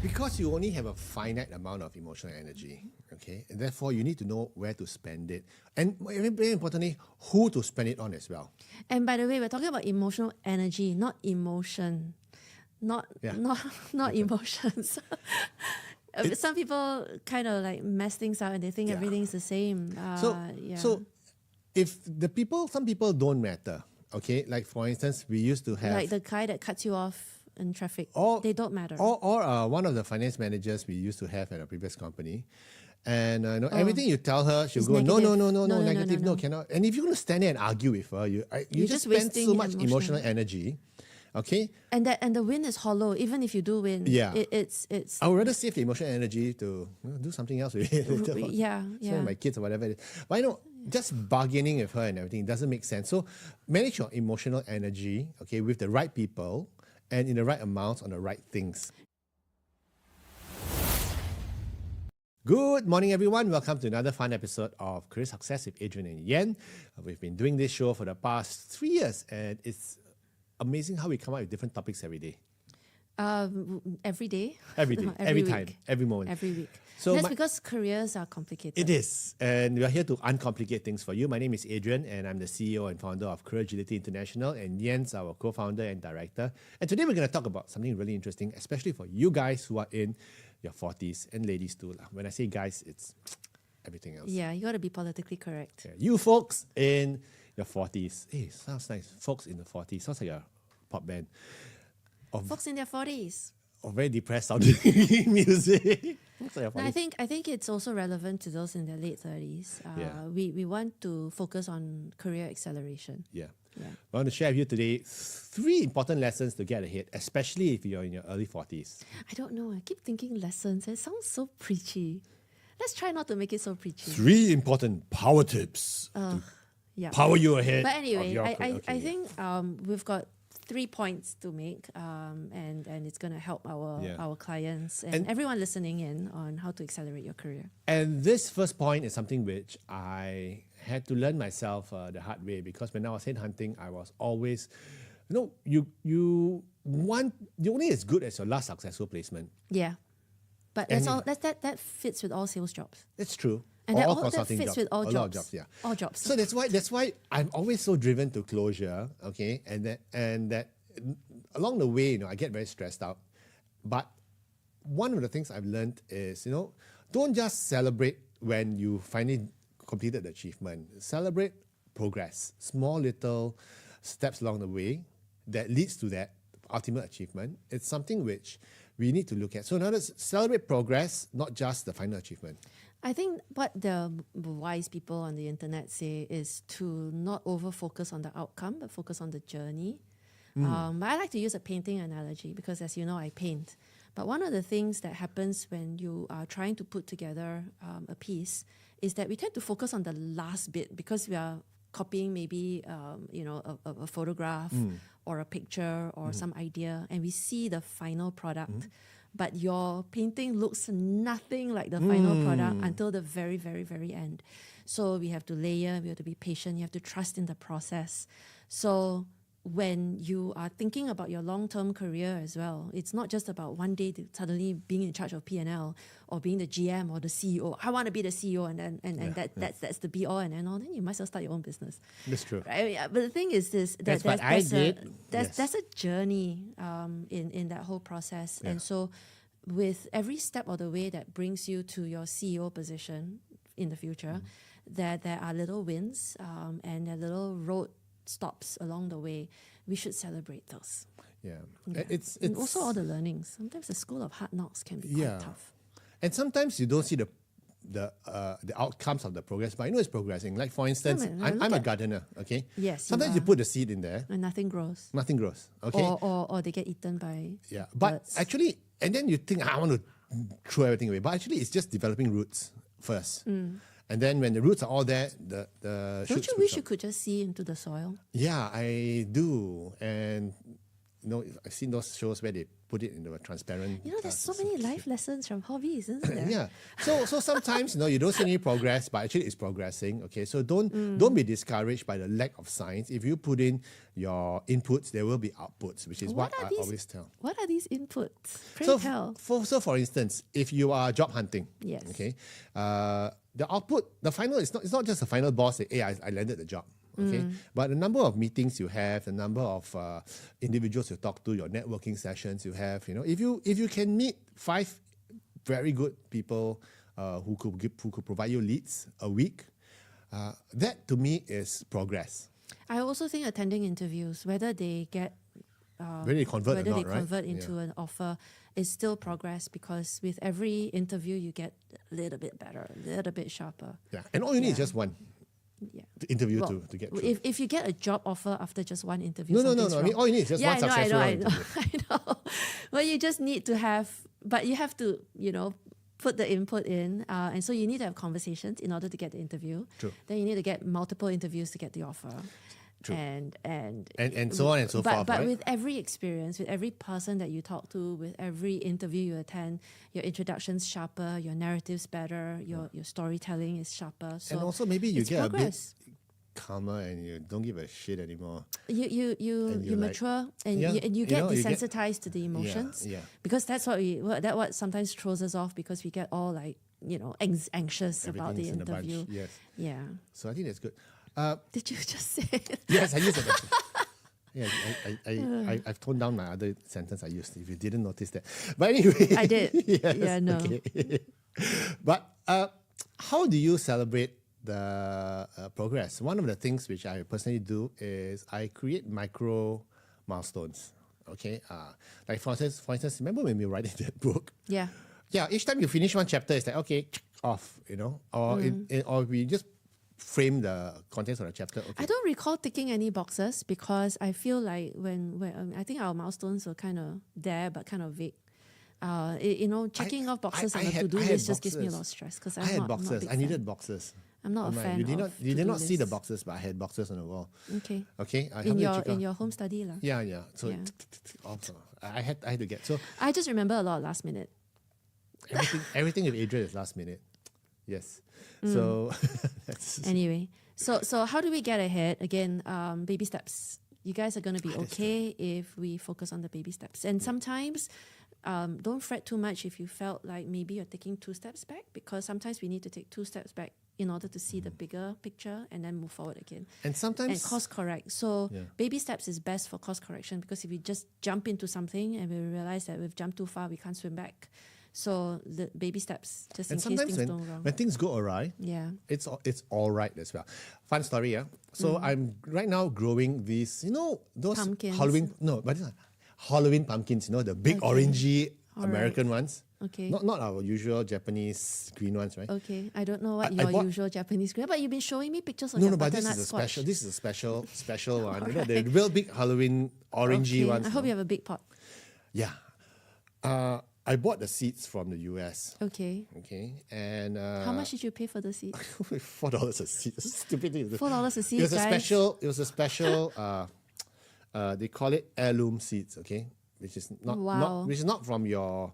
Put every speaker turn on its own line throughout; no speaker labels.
Because you only have a finite amount of emotional energy, okay? And therefore, you need to know where to spend it. And very importantly, who to spend it on as well.
And by the way, we're talking about emotional energy, not emotion. Not emotions. Some people kind of like mess things up and they think everything's the same.
So if some people don't matter, okay? Like for instance, we used to have...
Like the guy that cuts you off in traffic, they don't matter.
Or one of the finance managers we used to have at a previous company. And everything you tell her, she'll go, no, negative, no, cannot. And if you're going to stand there and argue with her, you just spend so much emotional energy. Okay,
and the win is hollow. Even if you do win, it's.
I would rather save the emotional energy to do something else with it. Spend my kids or whatever it is. But just bargaining with her and everything doesn't make sense. So manage your emotional energy, okay, with the right people and in the right amounts on the right things. Good morning, everyone. Welcome to another fun episode of Career Success with Adrian and Yen. We've been doing this show for the past 3 years, and it's amazing how we come up with different topics every day.
Every day?
Every day, every time, every moment.
Every week.
So
that's because careers are complicated.
It is. And we are here to uncomplicate things for you. My name is Adrian, and I'm the CEO and founder of Career Agility International, and Yen's our co-founder and director. And today we're going to talk about something really interesting, especially for you guys who are in your 40s, and ladies too. When I say guys, it's everything else.
Yeah, you got to be politically correct.
Yeah. You folks in your 40s. Hey, sounds nice. Folks in the 40s. Sounds like a pop band.
Folks in their 40s.
Or very depressed sounding music.
No, I think it's also relevant to those in their late 30s. We want to focus on career acceleration.
Yeah. I want to share with you today 3 important lessons to get ahead, especially if you're in your early 40s.
I don't know. I keep thinking lessons. It sounds so preachy. Let's try not to make it so preachy.
3 important power tips to power you ahead.
But anyway, I think we've got 3 points to make, and it's going to help our clients and everyone listening in on how to accelerate your career.
And this first point is something which I had to learn myself the hard way, because when I was headhunting, I was always, you're only as good as your last successful placement.
Yeah, but that fits with all sales jobs.
That's true.
And
all
that fits
jobs,
with all jobs.
A lot of jobs, yeah.
All jobs.
So that's why I'm always so driven to closure, okay? And that along the way, I get very stressed out. But one of the things I've learned is, don't just celebrate when you finally completed the achievement. Celebrate progress, small little steps along the way that leads to that ultimate achievement. It's something which we need to look at. So in other words, celebrate progress, not just the final achievement.
I think what the wise people on the internet say is to not over-focus on the outcome, but focus on the journey. But I like to use a painting analogy because, as you know, I paint. But one of the things that happens when you are trying to put together a piece is that we tend to focus on the last bit because we are copying maybe a photograph or a picture or some idea, and we see the final product. But your painting looks nothing like the final product until the very, very, very end. So we have to layer, we have to be patient, you have to trust in the process. So when you are thinking about your long-term career as well, it's not just about one day suddenly being in charge of P&L or being the GM or the CEO. I want to be the CEO, and that's the be-all and end-all. Then you might as well start your own business.
That's true.
Right? But the thing is this,
that's what I did.
There's a journny in that whole process. And so with every step of the way that brings you to your CEO position in the future, there are little wins and there are little road stops along the way. We should celebrate those. It's and also all the learnings. Sometimes the school of hard knocks can be quite tough.
And sometimes you don't see the outcomes of the progress, but I know it's progressing. Like for instance, I'm a gardener, okay?
Yes.
Sometimes you put the seed in there
and nothing grows.
Nothing grows, okay?
Or they get eaten by
But
birds.
actually, and then you think, I want to throw everything away. But actually, it's just developing roots first. And then when the roots are all there, the
Don't you wish you could just see into the soil?
Yeah, I do. And I've seen those shows where they put it in a transparent.
There's so many life lessons from hobbies, isn't there?
Yeah. So sometimes you don't see any progress, but actually it's progressing. Okay. So don't be discouraged by the lack of signs. If you put in your inputs, there will be outputs, which is what I always tell.
What are these inputs? Pray tell.
For instance, if you are job hunting,
Yes.
okay, the output, the final it's not just the final boss say, hey, I landed the job. Okay, but the number of meetings you have, the number of individuals you talk to, your networking sessions you have, if you can meet 5 very good people who could provide you leads a week, that to me is progress.
I also think attending interviews, whether they get
whether they convert
into an offer, is still progress, because with every interview you get a little bit better, a little bit sharper.
Yeah, and all you need is just one.
Yeah.
Interview to get through.
If you get a job offer after just one interview,
no. I mean, all you need is just one successful interview.
I know. Well, you just need to have, but you have to, put the input in, and so you need to have conversations in order to get the interview.
True.
Then you need to get multiple interviews to get the offer.
True.
And
so on and so forth.
But
right?
with every experience, with every person that you talk to, with every interview you attend, your introduction's sharper, your narrative's better, your storytelling is sharper. So
and also maybe you get
progress.
a bit calmer and you don't give a shit anymore.
You mature and you get desensitized to the emotions.
Yeah.
Because that's what sometimes throws us off, because we get all anxious about the
in a bunch.
interview.
Yes.
Yeah.
So I think that's good.
Did you just say it?
Yes, I used it. Yeah, I've toned down my other sentence I used, if you didn't notice that. But anyway.
I did.
Yes,
yeah, no.
Okay. But how do you celebrate the progress? One of the things which I personally do is I create micro milestones. Okay, like for instance, remember when we were writing that book?
Yeah.
Yeah, each time you finish one chapter, it's like, okay, off, or or we just frame the contents of the chapter. Okay.
I don't recall ticking any boxes, because I feel like when I think our milestones were kind of there but kind of vague. Checking off boxes on the to-do list just gives me a lot of stress, because
I had boxes. I needed boxes.
I'm not a fan.
You did not see the boxes, but I had boxes on the wall.
Okay.
Okay.
In your home study lah.
Yeah. So I had to get so.
I just remember a lot last minute.
Everything with Adrian is last minute. Yes. So
anyway, so how do we get ahead? Again, baby steps. You guys are going to be okay if we focus on the baby steps. And sometimes, don't fret too much if you felt like maybe you're taking 2 steps back, because sometimes we need to take 2 steps back in order to see the bigger picture and then move forward again.
And sometimes
course correct. So baby steps is best for course correction, because if we just jump into something and we realize that we've jumped too far, we can't swim back. So the baby steps, just in case things go wrong.
When things go awry, it's all right as well. Fun story, yeah. So I'm right now growing these, those
pumpkins.
Halloween pumpkins, the big orangey American ones.
Okay.
Not our usual Japanese green ones, right?
Okay. I don't know what your usual Japanese green, but you've been showing me pictures of
your butternut squash. This is a special one.
Right.
The real big Halloween orangey ones.
I hope you have a big pot.
Yeah. I bought the seeds from the US.
Okay.
And
how much did you pay for the seeds?
$4 a seed. Stupid thing.
$4 a seed.
It was a special. They call it heirloom seeds. Okay, which is not from your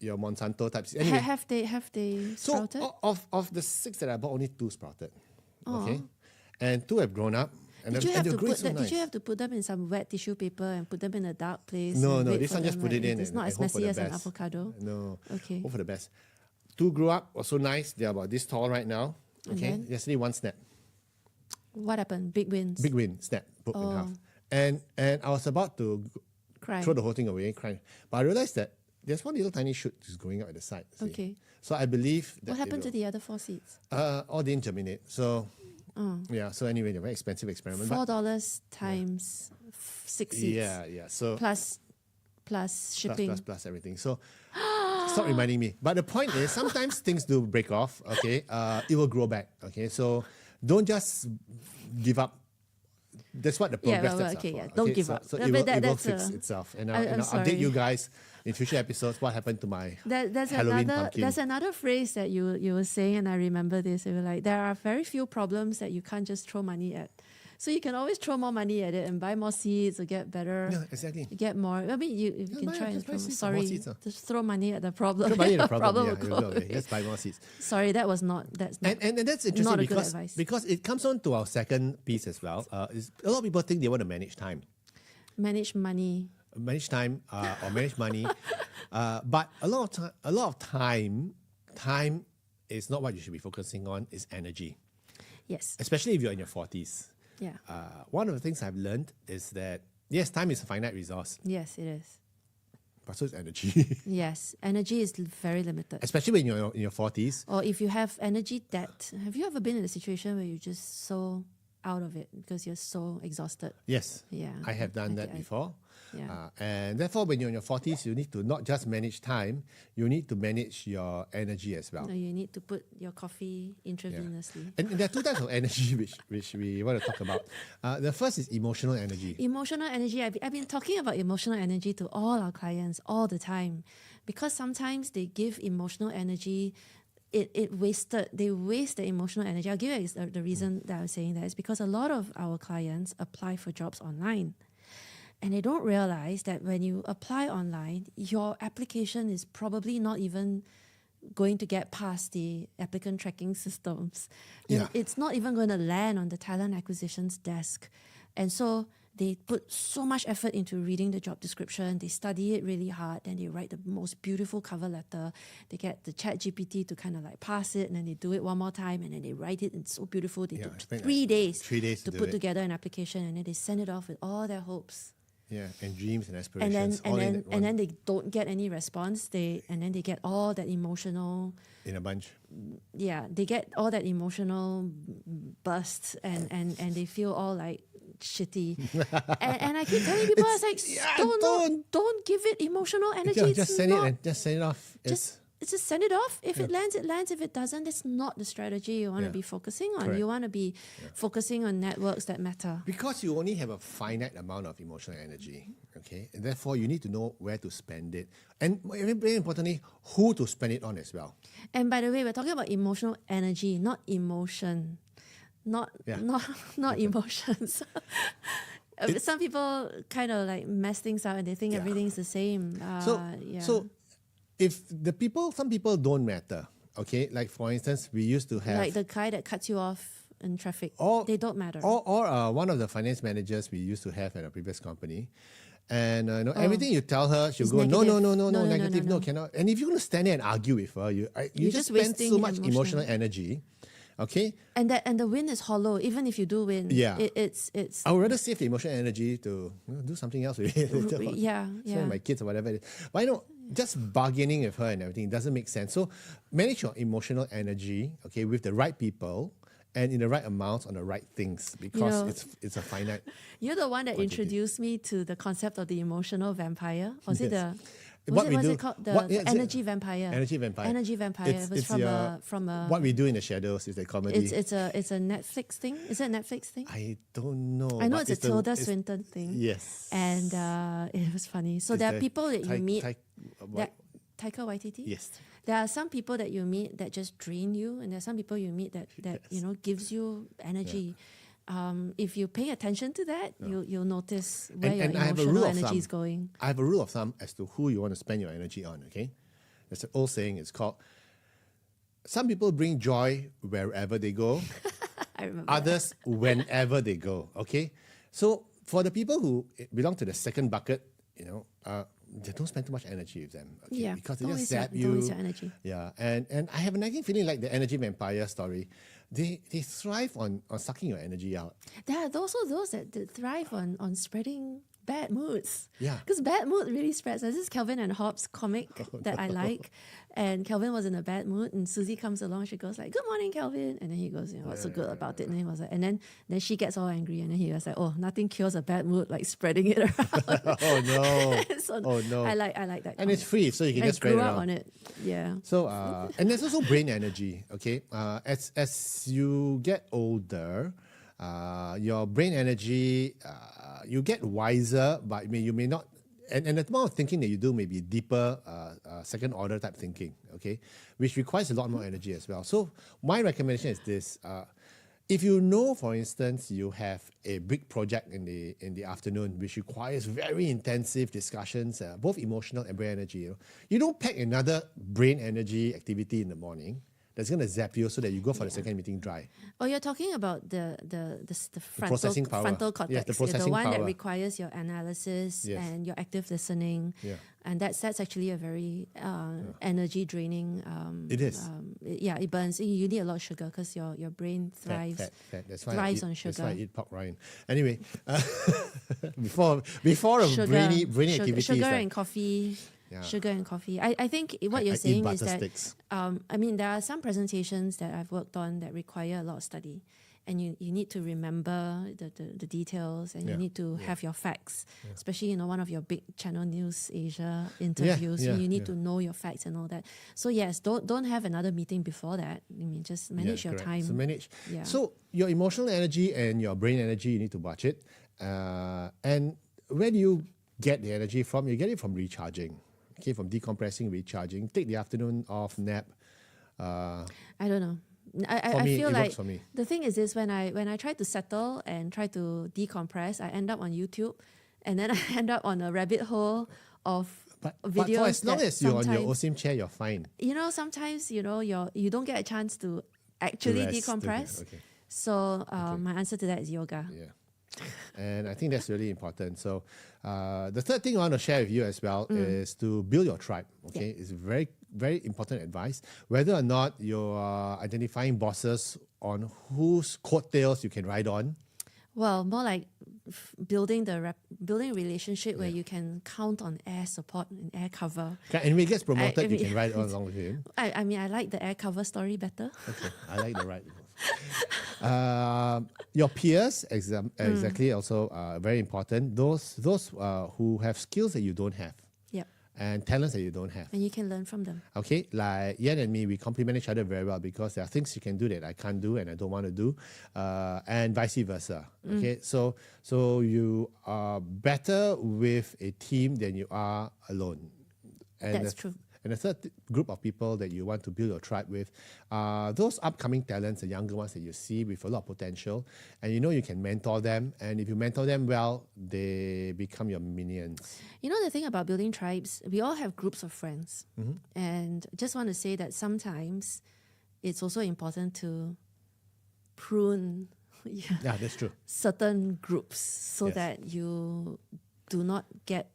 Monsanto type seeds. Anyway,
have they sprouted?
So of the 6 that I bought, only 2 sprouted. Okay, and 2 have grown up.
Did you have to put them in some wet tissue paper and put them in a dark place?
No. This one just put it in.
It's not as messy as an avocado.
No.
Okay.
Hope for the best. 2 grew up, were so nice. They're about this tall right now. Okay. Yesterday, 1 snap.
What happened? Big wins.
Big win. Snap. Broke in half. And I was about to throw the whole thing away, crying. But I realized that there's one little tiny shoot just going out at the side. See?
Okay.
So I believe that
what happened to the other 4 seeds?
All didn't germinate. So yeah. So anyway, they're a very expensive experiment.
$4 times 6 seeds.
Yeah. So
plus shipping.
Plus everything. So stop reminding me. But the point is, sometimes things do break off. Okay. It will grow back. Okay. So don't just give up. That's what the progress steps are for.
Yeah. Don't give up.
So it will fix itself. And I'll update you guys in future episodes what happened to my Halloween pumpkin.
There's another phrase that you were saying, and I remember this. You were like, there are very few problems that you can't just throw money at. So you can always throw more money at it and buy more seeds or get better.
Yeah, exactly.
Get more. I mean, you can try and throw. Sorry, just throw money at the problem.
Throw money at the problem.
will
Yeah,
go
you'll go
away.
away. Just buy more seeds.
Sorry, that's not.
And that's interesting
not a good
because
advice.
because it comes on to our second piece as well. Is a lot of people think they want to manage time.
Manage money.
Manage time or manage money, but a lot of time is not what you should be focusing on. It's energy,
Yes.
especially if you're in your 40s.
Yeah.
One of the things I've learned is that yes, time is a finite resource,
Yes, it is.
but so is energy.
Yes, energy is very limited.
Especially when you're in your 40s.
Or if you have energy debt, have you ever been in a situation where you're just so out of it because you're so exhausted?
Yes,
Yeah.
I have done that before.
Yeah.
And therefore, when you're in your 40s, you need to not just manage time, you need to manage your energy as well.
No, you need to put your coffee intravenously.
And there are two types of energy which we want to talk about. The first is emotional energy.
Emotional energy. I've been talking about emotional energy to all our clients all the time because sometimes they give emotional energy. They waste the emotional energy. I'll give you the reason that I'm saying that is because a lot of our clients apply for jobs online. And they don't realize that when you apply online, your application is probably not even going to get past the applicant tracking systems.
Yeah.
It's not even going to land on the talent acquisitions desk. And so they put so much effort into reading the job description. They study it really hard. Then they write the most beautiful cover letter. They get the chat GPT to kind of like pass it. And then they do it one more time. And then they write it. It's so beautiful. They took 3 days,
3 days
to
do
put
it.
together an application. And then they send it off with all their hopes.
Yeah, and dreams and
And
aspirations.
then they don't get any response. They get all that emotional.
In a bunch.
Yeah, they get all that emotional burst, and they feel all like shitty. and I keep telling people, I was like, don't give it emotional energy.
Yeah,
It's
just send
not-
it and just send it off.
just send it off. If it lands, it lands. If it doesn't, that's not the strategy you want to be focusing on.
Correct.
You want to be focusing on networks that matter.
Because you only have a finite amount of emotional energy, okay? And therefore, you need to know where to spend it. And very importantly, who to spend it on as well.
And by the way, we're talking about emotional energy, not emotion. Not emotions. Some people kind of like mess things up and they think everything's the same.
So if some people don't matter, okay? Like for instance, we used to have
like the guy that cuts you off in traffic, they don't matter.
Or one of the finance managers we used to have at a previous company. And everything you tell her, she'll go, no, negative, no, cannot. And if you're going to stand there and argue with her, you just spend
wasting
so much emotional energy, okay?
And the win is hollow, even if you do win.
Yeah.
It's
I would rather save the emotional energy to do something else with it. Spend my kids or whatever it is. Why not? Just bargaining with her and everything doesn't make sense. So manage your emotional energy, okay, with the right people and in the right amounts on the right things because it's a finite.
You're the one that
quantity.
introduced me to the concept of the emotional vampire. Was it
Yes.
the
What
was
we
it,
do-
was it called the
what- yeah,
energy vampire?
Energy vampire.
Energy vampire. It was from a
What We Do in the Shadows is a comedy.
it's a Netflix thing. Is it a Netflix thing?
I don't know.
I know
but
it's a Tilda Swinton thing.
Yes.
And it was funny. So
It's
there are
the
people that you meet.
what-
Taika Waititi?
Yes.
There are some people that you meet that just drain you, and there are some people you meet that gives you energy. If you pay attention to that, you'll notice where your
I have a rule
emotional
of
energy
thumb.
is going.
I have a rule of thumb as to who you want to spend your energy on, okay? There's an old saying, it's called, some people bring joy wherever they go,
I remember.
others whenever they go, okay? So for the people who belong to the second bucket, they don't spend too much energy with them. Okay?
Yeah,
Because they
don't
just
waste your-
zap
don't
you.
waste your energy.
Yeah, and I have a nagging feeling like the energy vampire story. They thrive on sucking your energy out.
There are also those that thrive on spreading bad moods.
Yeah.
Because bad mood really spreads. There's this Calvin and Hobbes comic that I like. And Calvin was in a bad mood and Susie comes along. She goes like, "Good morning, Calvin." And then he goes, "What's so good about it?" And he was like, and then she gets all angry. And then he was like, "Oh, nothing cures a bad mood like spreading it around."
Oh no.
So
Oh no.
I like that.
And it's free, so you can
I
just spread
grew
it
up
around.
on it. Yeah.
So, and there's also brain energy, okay? As you get older, your brain energy, you get wiser, but you may not, and the amount of thinking that you do may be deeper, second order type thinking, okay? Which requires a lot more energy as well. So my recommendation is this. If you know, for instance, you have a big project in the afternoon which requires very intensive discussions, both emotional and brain energy, you don't pack another brain energy activity in the morning that's going to zap you so that you go for the second meeting dry.
Oh, you're talking about the
processing power.
frontal cortex,
Yes, the processing
one that
power.
requires your analysis
Yes.
and your active listening.
Yeah.
And that's actually a very energy draining.
It is.
It burns. You need a lot of sugar because your brain thrives.
Fat. That's why
thrives
I eat,
on sugar.
That's why I eat pork rind. Anyway, before a brainy activity,
sugar
is like,
and coffee.
Yeah.
Sugar and coffee. I think what you're
I eat
saying
butter
is that
sticks.
there are some presentations that I've worked on that require a lot of study, and you need to remember the details, and you need to have your facts, especially one of your big Channel News Asia interviews. You need to know your facts and all that. So yes, don't have another meeting before that. I mean, just manage your
correct.
time.
So manage.
Yeah.
So your emotional energy and your brain energy, you need to watch it. And where do you get the energy from? You get it from recharging. Okay, from decompressing, recharging. Take the afternoon off, nap.
I don't know. I
me,
feel
it
like
works for me.
the thing is this: when I try to settle and try to decompress, I end up on YouTube, and then I end up on a rabbit hole of
But
videos.
for as long
that
as you're on your
sometimes-
OSIM chair, you're fine.
Sometimes you don't get a chance to actually
To rest.
decompress.
Okay.
So my answer to that is yoga.
Yeah. And I think that's really important. So the third thing I want to share with you as well is to build your tribe. Okay, it's very, very important advice. Whether or not you're identifying bosses on whose coattails you can ride on.
Well, more like building a relationship where you can count on air support and air cover.
Okay, and when he gets promoted,
I mean-
you can ride on along with him.
I mean, I like the air cover story better.
Okay, I like the ride. Your peers, exactly, also very important. Those who have skills that you don't have
Yep.
and talents that you don't have.
And you can learn from them.
Okay, like Yan and me, we complement each other very well because there are things you can do that I can't do and I don't want to do, and vice versa. Okay, so you are better with a team than you are alone. And
That's true.
And the third group of people that you want to build your tribe with are those upcoming talents, the younger ones that you see with a lot of potential, and you can mentor them. And if you mentor them well, they become your minions.
The thing about building tribes, we all have groups of friends. And just want to say that sometimes it's also important to prune
Yeah, that's true.
certain groups so
Yes.
that you do not get,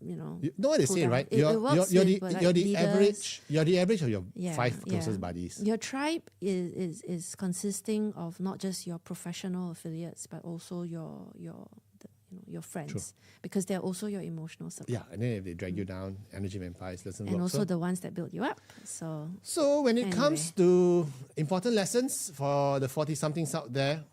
You know what they
pulled
say,
down.
right?
It works
You're
with,
the
like,
you're the
leaders.
average. You're the average of your
Yeah,
5 closest
yeah.
buddies.
Your tribe is consisting of not just your professional affiliates, but also your friends, because they're also your emotional support.
Yeah, and then if they drag you down, energy vampires doesn't
And
work.
also the ones that build you up.
So when it comes to important lessons for the 40-somethings out there,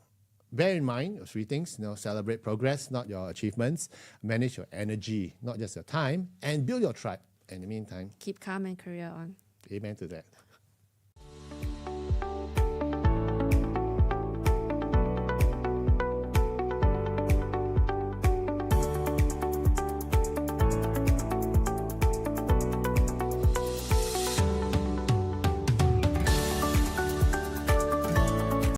bear in mind 3 things. Celebrate progress, not your achievements. Manage your energy, not just your time. And build your tribe. In the meantime,
keep calm and career on.
amen to that.